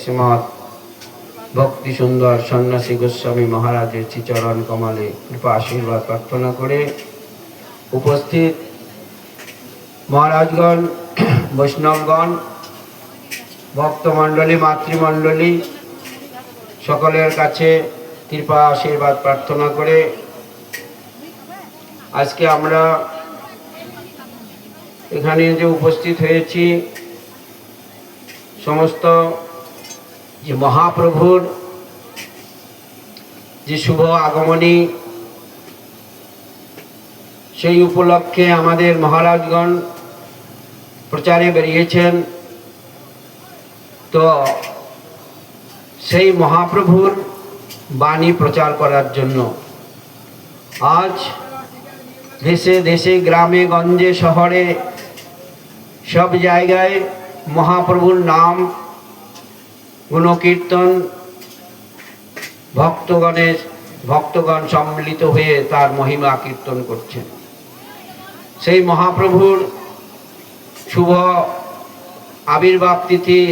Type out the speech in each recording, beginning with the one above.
শ্রীমৎ ভক্তি সুন্দর সন্ন্যাসী গোস্বামী মহারাজের শ্রীচরণ কমলে কৃপা আশীর্বাদ প্রার্থনা করে উপস্থিত মহারাজগণ, বৈষ্ণবগণ, ভক্তমণ্ডলী, মাতৃমণ্ডলী সকলের কাছে কৃপা আশীর্বাদ প্রার্থনা করে আজকে আমরা এখানে যে উপস্থিত হয়েছি সমস্ত যে মহাপ্রভুর যে শুভ আগমনী, সেই উপলক্ষে আমাদের মহারাজগণ প্রচারে বেরিয়েছেন। তো সেই মহাপ্রভুর বাণী প্রচার করার জন্য আজ দেশে দেশে, গ্রামে গঞ্জে, শহরে সব জায়গায় মহাপ্রভুর নাম গুণকীর্তন, ভক্তগণ সম্মিলিত হয়ে তার মহিমা কীর্তন করছেন। সেই মহাপ্রভুর শুভ আবির্ভাব তিথি,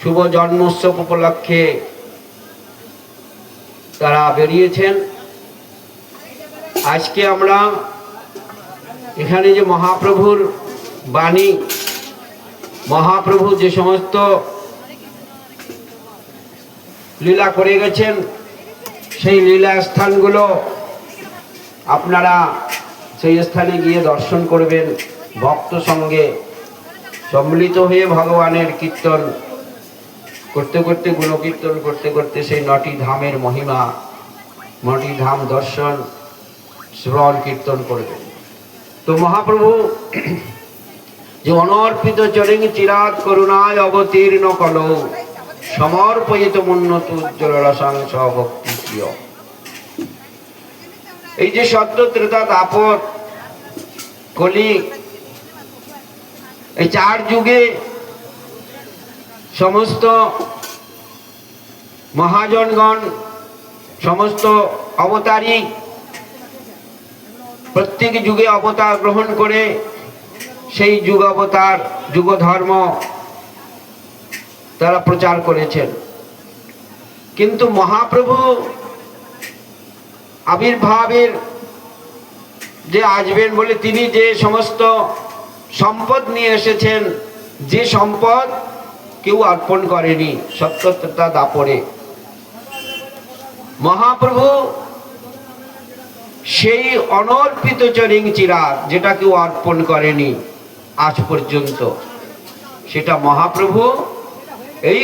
শুভ জন্মোৎসব উপলক্ষে তারা বেরিয়েছেন। আজকে আমরা এখানে যে মহাপ্রভুর বাণী, মহাপ্রভু যে সমস্ত লীলা করে গেছেন, সেই লীলা স্থানগুলো আপনারা সেই স্থানে গিয়ে দর্শন করবেন। ভক্ত সঙ্গে সম্মিলিত হয়ে ভগবানের কীর্তন করতে করতে, গুণকীর্তন করতে করতে সেই 9টি ধামের মহিমা, 9টি ধাম দর্শন, শ্রবণ, কীর্তন করবেন। তো মহাপ্রভু যে অনর্পিত চরিং চিরাত করুণায় অবতীর্ণ কলৌ সমর্পয়িত মুন্নত উজ্জ্বল রসাং ভক্তি প্রিয়। এই যে সত্য, ত্রেতা, দ্বাপর, কলি, এই 4 যুগে সমস্ত মহাজনগণ, সমস্ত অবতারী প্রত্যেক যুগে অবতার গ্রহণ করে সেই যুগ অবতার, যুগ ধর্ম তারা প্রচার করেছেন। কিন্তু মহাপ্রভু আবির্ভাবের যে আসবেন বলে তিনি যে সমস্ত সম্পদ নিয়ে এসেছেন, যে সম্পদ কেউ অর্পণ করেনি সত্যতা দাপরে, মহাপ্রভু সেই অনর্পিত চরিং চিরাত, যেটা কেউ অর্পণ করেনি আজ পর্যন্ত, সেটা মহাপ্রভু এই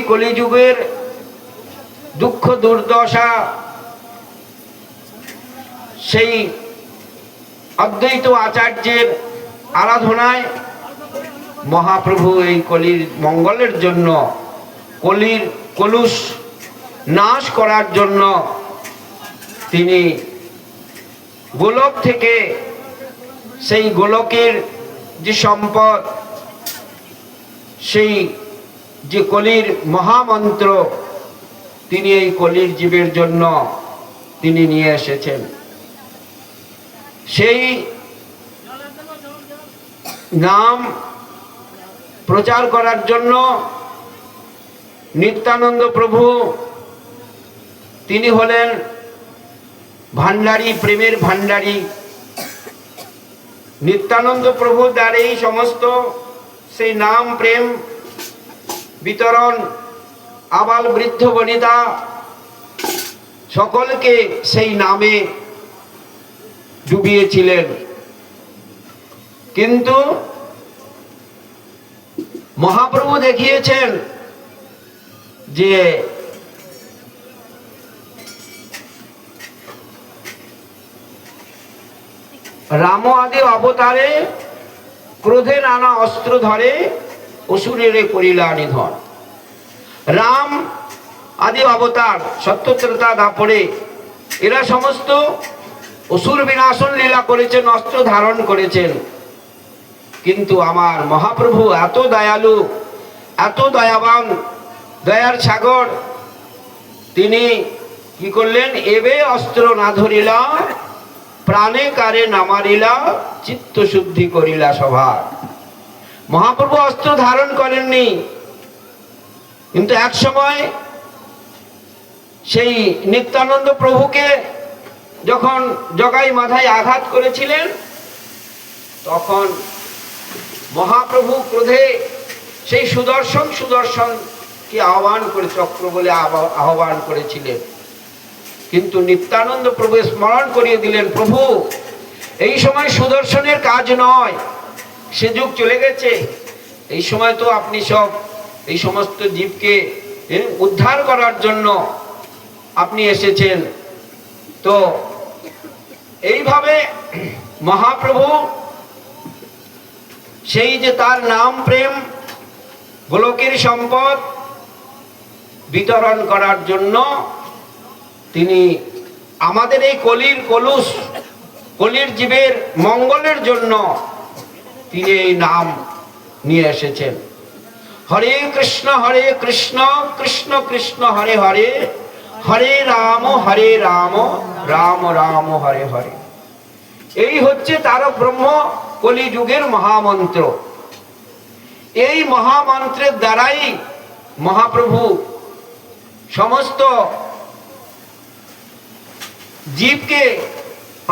কলিযুগের দুঃখ দুর্দশা, সেই অদ্বৈত আচার্যের আরাধনায় মহাপ্রভু এই কলির মঙ্গলের জন্য, কলির কলুষ নাশ করার জন্য তিনি গোলক থেকে সেই গোলকের যে সম্পদ, সেই যে কলির মহামন্ত্র, তিনি এই কলির জীবের জন্য তিনি নিয়ে এসেছেন। সেই নাম প্রচার করার জন্য নিত্যানন্দ প্রভু তিনি হলেন ভান্ডারী, প্রেমের ভান্ডারী। নিত্যানন্দ প্রভু দ্বারেই সমস্ত সেই নাম প্রেম বিতরণ, আবাল বৃদ্ধ বনিতা সকলকে সেই নামে ডুবিয়েছিলেন। কিন্তু মহাপ্রভু দেখিয়েছেন যে রাম আদি অবতারে ক্রোধে নানা অস্ত্র ধরে অসুরের করিলা নিধন। রাম আদি অবতার সত্যত্রতা দাপরে এরা সমস্ত অসুর বিনাশন লীলা করেছেন, অস্ত্র ধারণ করেছেন। কিন্তু আমার মহাপ্রভু এত দয়ালু, এত দয়াবান, দয়ার সাগর, তিনি কি করলেন? এবে অস্ত্র না ধরিলা, প্রাণে কারে না মারিলা, চিত্ত শুদ্ধি করিলা সভা। মহাপ্রভু অস্ত্র ধারণ করেননি, কিন্তু এক সময় সেই নিত্যানন্দ প্রভুকে যখন জগাই মাথায় আঘাত করেছিলেন, তখন মহাপ্রভু ক্রোধে সেই সুদর্শনকে আহ্বান করে, চক্র বলে আহ্বান করেছিলেন। কিন্তু নিত্যানন্দ প্রভু স্মরণ করিয়ে দিলেন, প্রভু এই সময় সুদর্শনের কাজ নয়, সে যুগ চলে গেছে। এই সময় তো আপনি এই সমস্ত জীবকে উদ্ধার করার জন্য আপনি এসেছেন। তো এইভাবে মহাপ্রভু সেই যে তার নাম প্রেম গোলকের সম্পদ বিতরণ করার জন্য তিনি আমাদের এই কলির জীবের মঙ্গলের জন্য তিনি এই নাম নিয়ে এসেছেন। হরে কৃষ্ণ কৃষ্ণ কৃষ্ণ হরে হরে, হরে রাম রাম রাম হরে হরে। এই হচ্ছে তারক ব্রহ্ম কলিযুগের মহামন্ত্র। এই মহামন্ত্রের দ্বারাই মহাপ্রভু সমস্ত জীবকে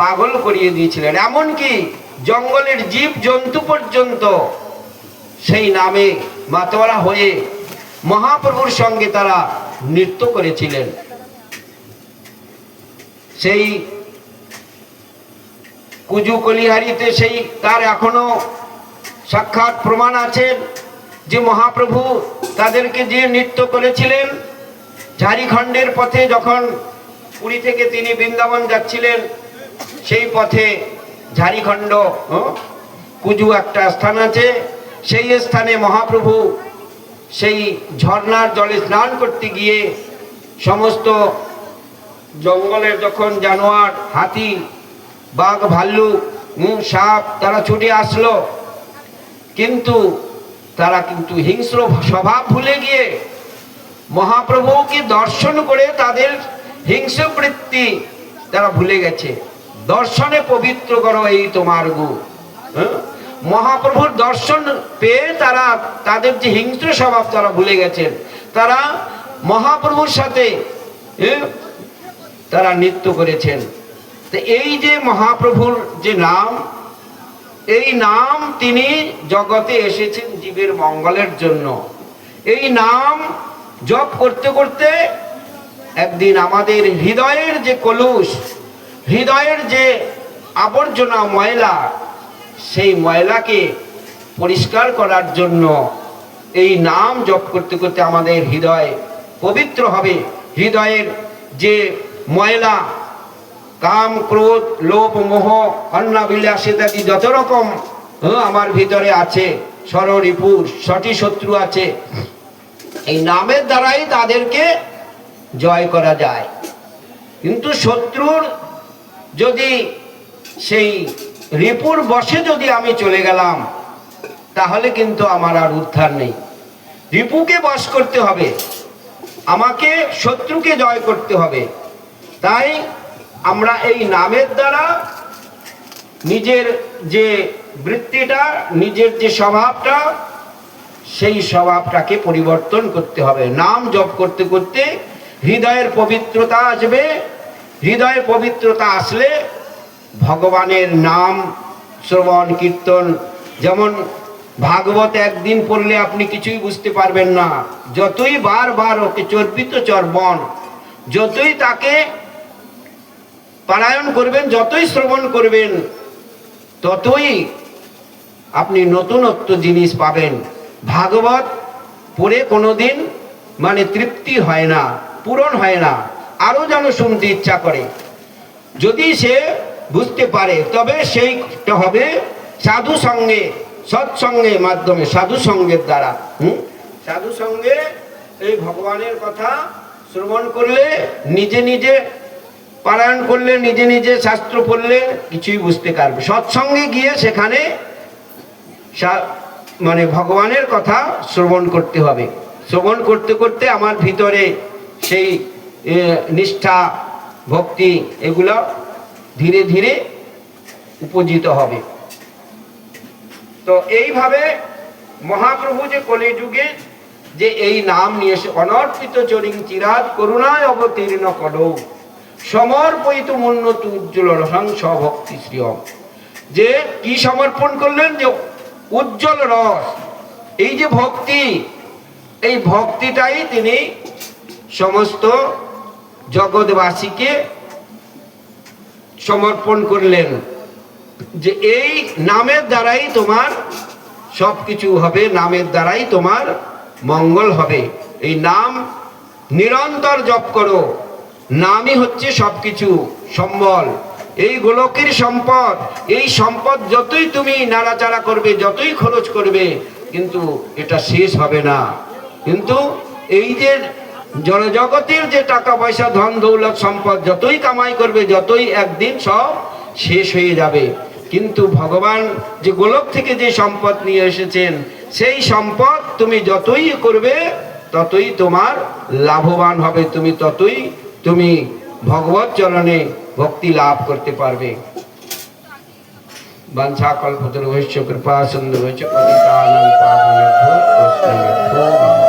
পাগল করিয়ে দিয়েছিলেন। এমনকি জঙ্গলের জীব জন্তু পর্যন্ত সেই নামে মাতোয়ারা হয়ে মহাপ্রভুর সঙ্গে তারা নৃত্য করেছিলেন। সেই কুজু কলিহারিতে সেই তার এখনো সাক্ষাৎ প্রমাণ আছে যে মহাপ্রভু তাদেরকে যে নৃত্য করেছিলেন। ঝাড়িখণ্ডের পথে যখন পুরী থেকে তিনি বৃন্দাবন যাচ্ছিলেন, সেই পথে ঝাড়িখণ্ড কুজু একটা স্থান আছে, সেই স্থানে মহাপ্রভু সেই ঝর্ণার জলে স্নান করতে গিয়ে সমস্ত জঙ্গলের যখন জানোয়ার, হাতি, বাঘ, ভাল্লুক, সাপ তারা ছুটে আসলো, কিন্তু তারা হিংস্র স্বভাব ভুলে গিয়ে মহাপ্রভুকে দর্শন করে তাদের হিংস্র বৃত্তি তারা ভুলে গেছে। দর্শনে পবিত্র করো এই তোমার গু। মহাপ্রভুর দর্শন পেয়ে তারা তাদের যে হিংস্র স্বভাব তারা ভুলে গেছেন। তারা মহাপ্রভুর সাথে তারা নৃত্য করেছেন। তো এই যে মহাপ্রভুর যে নাম, এই নাম তিনি জগতে এসেছেন জীবের মঙ্গলের জন্য। এই নাম জপ করতে করতে একদিন আমাদের হৃদয়ের যে কলুষ, হৃদয়ের যে আবর্জনা ময়লা, সেই ময়লাকে পরিষ্কার করার জন্য এই নাম জপ করতে করতে আমাদের হৃদয় পবিত্র হবে। হৃদয়ের যে ময়লা, কাম, ক্রোধ, লোভ, মোহ, অন্নাবিলাস ইত্যাদি যত রকম আমার ভিতরে আছে, ষড়রিপুর, সটি শত্রু আছে, এই নামের দ্বারাই তাদেরকে জয় করা যায়। কিন্তু শত্রুর যদি সেই রিপুর বশে যদি আমি চলে গেলাম, তাহলে কিন্তু আমার আর উদ্ধার নেই। রিপুকে বশ করতে হবে, আমাকে শত্রুকে জয় করতে হবে। তাই আমরা এই নামের দ্বারা নিজের যে বৃত্তিটা, নিজের যে স্বভাবটা, সেই স্বভাবটাকে পরিবর্তন করতে হবে। নাম জপ করতে করতে হৃদয়ের পবিত্রতা আসবে। হৃদয়ের পবিত্রতা আসলে ভগবানের নাম শ্রবণ কীর্তন, যেমন ভাগবত একদিন পড়লে আপনি কিছুই বুঝতে পারবেন না। যতই বারবার ওকে চর্বিত চর্বণ, যতই তাকে পারায়ণ করবেন, যতই শ্রবণ করবেন, ততই আপনি নতুনত্ব জিনিস পাবেন। ভাগবত পড়ে কোনোদিন তৃপ্তি হয় না, পূরণ হয় না, আরো যেন শুনতে ইচ্ছা করে। যদি সে বুঝতে পারে, তবে সেইটা হবে সাধু সঙ্গে, সৎসঙ্গের মাধ্যমে, সাধু সঙ্গের দ্বারা। সাধু সঙ্গে এই ভগবানের কথা শ্রবণ করলে, নিজে নিজে পারায়ণ করলে, নিজে নিজে শাস্ত্র পড়লে কিছুই বুঝতে পারবে। সৎসঙ্গে গিয়ে সেখানে ভগবানের কথা শ্রবণ করতে হবে। শ্রবণ করতে করতে আমার ভিতরে সেই নিষ্ঠা, ভক্তি এগুলো ধীরে ধীরে উপজিত হবে। তো এইভাবে মহাপ্রভু যে কলিযুগে যে এই নাম নিয়ে এসে অনর্পিত চরিং চিরাত করুণায় অবতীর্ণ করো সমর্পিত উন্নত উজ্জ্বল রসংস ভক্তি শ্রিয়ম, যে কি সমর্পণ করলেন? যে উজ্জ্বল রস, এই যে ভক্তি, এই ভক্তিটাই তিনি সমস্ত জগৎবাসীকে সমর্পণ করলেন, যে এই নামের দ্বারাই তোমার সবকিছু হবে, নামের দ্বারাই তোমার মঙ্গল হবে। এই নাম নিরন্তর জপ করো, নামই হচ্ছে সবকিছু সম্বল, এই গোলকের সম্পদ। এই সম্পদ যতই তুমি নাড়াচাড়া করবে, যতই খরচ করবে, কিন্তু এটা শেষ হবে না। কিন্তু এই যে জড়জগতের যে টাকা পয়সা ধন দৌলত সম্পদ যতই কামাই করবে, যতই একদিন সব শেষ হয়ে যাবে। কিন্তু ভগবান যে গোলক থেকে যে সম্পদ নিয়ে এসেছেন, সেই সম্পদ তুমি যতই করবে ততই তোমার লাভবান হবে, তুমি ভগবত চরণে ভক্তি লাভ করতে পারবে। বাঞ্ছা কল্পতরুভ্যশ্চ কৃপা সিন্ধুভ্যশ্চ পতিতানাং পাবনেভ্যো বৈষ্ণবেভ্যো নমঃ।